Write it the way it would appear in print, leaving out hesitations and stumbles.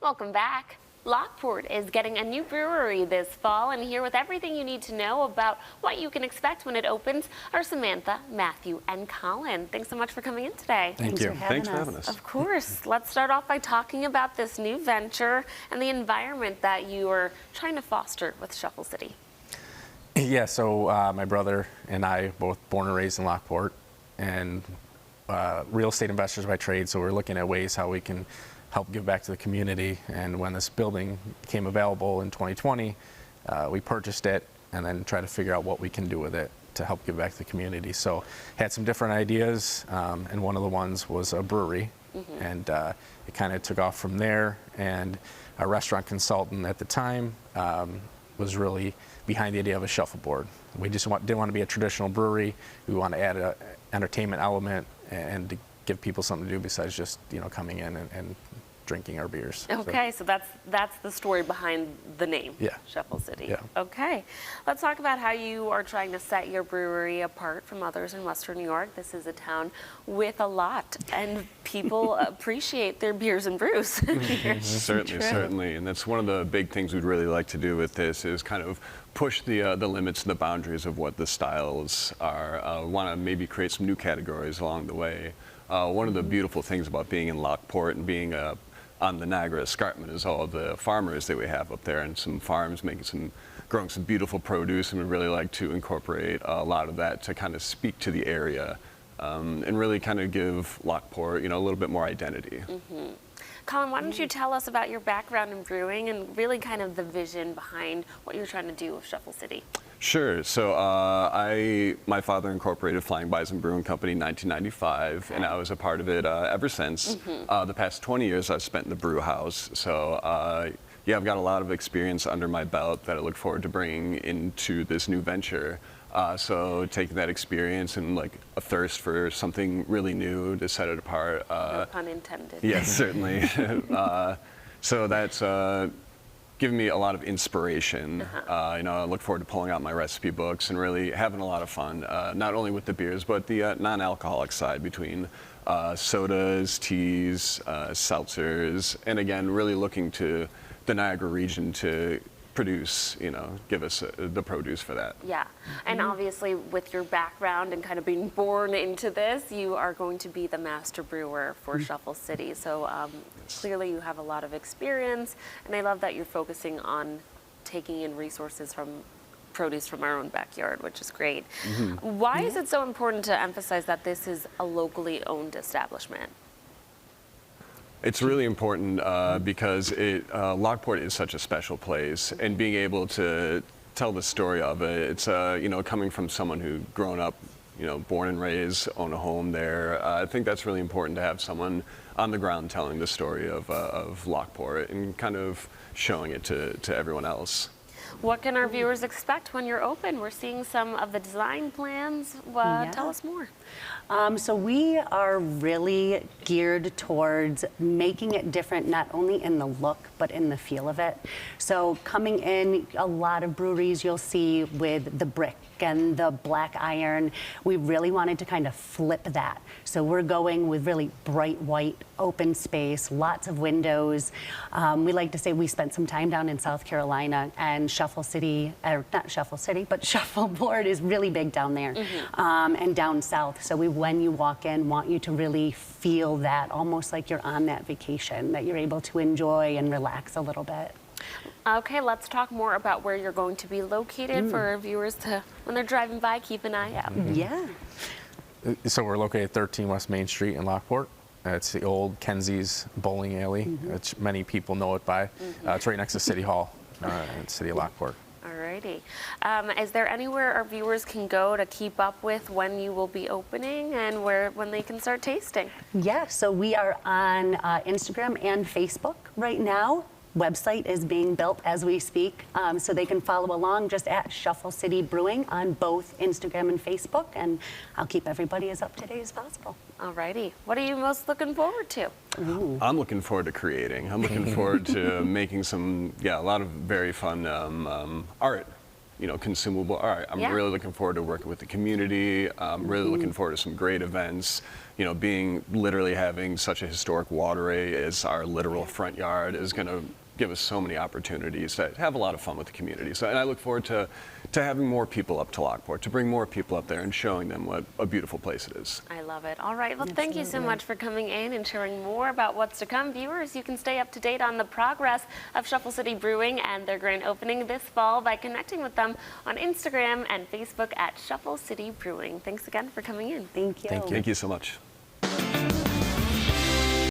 Welcome back. Lockport is getting a new brewery this fall, and here with everything you need to know about what you can expect when it opens are Samantha, Matthew, and Colin. Thanks so much for coming in today. Thanks for having us. Of course. Let's start off by talking about this new venture and the environment that you are trying to foster with Shuffle City. Yeah, so my brother and I, both born and raised in Lockport, and real estate investors by trade, so we're looking at ways how we can help give back to the community. And when this building became available in 2020, we purchased it and then tried to figure out what we can do with it to help give back to the community. So had some different ideas, and one of the ones was a brewery. And it kind of took off from there, and our restaurant consultant at the time was really behind the idea of a shuffleboard. We just didn't want to be a traditional brewery. We want to add an entertainment element and to give people something to do besides just coming in and drinking our beers. Okay, so that's the story behind the name, yeah. Shuffle City. Yeah. Okay, let's talk about how you are trying to set your brewery apart from others in Western New York. This is a town with a lot, and people appreciate their beers and brews. Certainly, and that's one of the big things we'd really like to do with this is kind of push the limits and the boundaries of what the styles are. Want to maybe create some new categories along the way. One of the beautiful things about being in Lockport and being on the Niagara Escarpment is all the farmers that we have up there, and some farms growing some beautiful produce, and we really like to incorporate a lot of that to kind of speak to the area and really kind of give Lockport, a little bit more identity. Colin, why don't you tell us about your background in brewing and really kind of the vision behind what you're trying to do with Shuffle City? Sure. So my father incorporated Flying Bison Brewing Company in 1995, and I was a part of it ever since. The past 20 years I've spent in the brew house. So yeah, I've got a lot of experience under my belt that I look forward to bringing into this new venture. So taking that experience and like a thirst for something really new to set it apart. No pun intended. Yes, certainly. So that's given me a lot of inspiration. I look forward to pulling out my recipe books and really having a lot of fun, not only with the beers, but the non-alcoholic side between sodas, teas, seltzers, and again, really looking to the Niagara region to produce, give us the produce for that. Yeah, and obviously with your background and kind of being born into this, you are going to be the master brewer for Shuffle City. So clearly you have a lot of experience, and I love that you're focusing on taking in resources from produce from our own backyard, which is great. Why is it so important to emphasize that this is a locally owned establishment? It's really important because Lockport is such a special place, and being able to tell the story of it, it's coming from someone who grown up, born and raised, own a home there. I think that's really important to have someone on the ground telling the story of Lockport and kind of showing it to everyone else. What can our viewers expect when you're open? We're seeing some of the design plans. Tell us more. So we are really geared towards making it different, not only in the look, but in the feel of it. So coming in, a lot of breweries you'll see with the brick and the black iron. We really wanted to kind of flip that. So we're going with really bright white, open space, lots of windows. We like to say we spent some time down in South Carolina, and Shuffle City, or not Shuffle City, but Shuffleboard is really big down there and down south. So when you walk in, want you to really feel that, almost like you're on that vacation, that you're able to enjoy and relax a little bit. Okay, let's talk more about where you're going to be located for our viewers to, when they're driving by, keep an eye out. Yeah. So we're located at 13 West Main Street in Lockport. It's the old Kenzie's bowling alley, which many people know it by. It's right next to City Hall in the city of Lockport. Alrighty. Is there anywhere our viewers can go to keep up with when you will be opening and when they can start tasting? Yeah, so we are on Instagram and Facebook right now. Website is being built as we speak, so they can follow along just at Shuffle City Brewing on both Instagram and Facebook, and I'll keep everybody as up to date as possible. Alrighty. What are you most looking forward to? I'm looking forward to creating. I'm looking forward to making a lot of very fun art consumable. All right, I'm Yeah. really looking forward to working with the community. I'm really looking forward to some great events. Being literally having such a historic waterway as our literal front yard is going to give us so many opportunities to have a lot of fun with the community. So, and I look forward to having more people up to Lockport, to bring more people up there and showing them what a beautiful place it is. I love it. All right. Well, thank you so Absolutely. much for coming in and sharing more about what's to come. Viewers, you can stay up to date on the progress of Shuffle City Brewing and their grand opening this fall by connecting with them on Instagram and Facebook at Shuffle City Brewing. Thanks again for coming in. Thank you. Thank you. Thank you so much.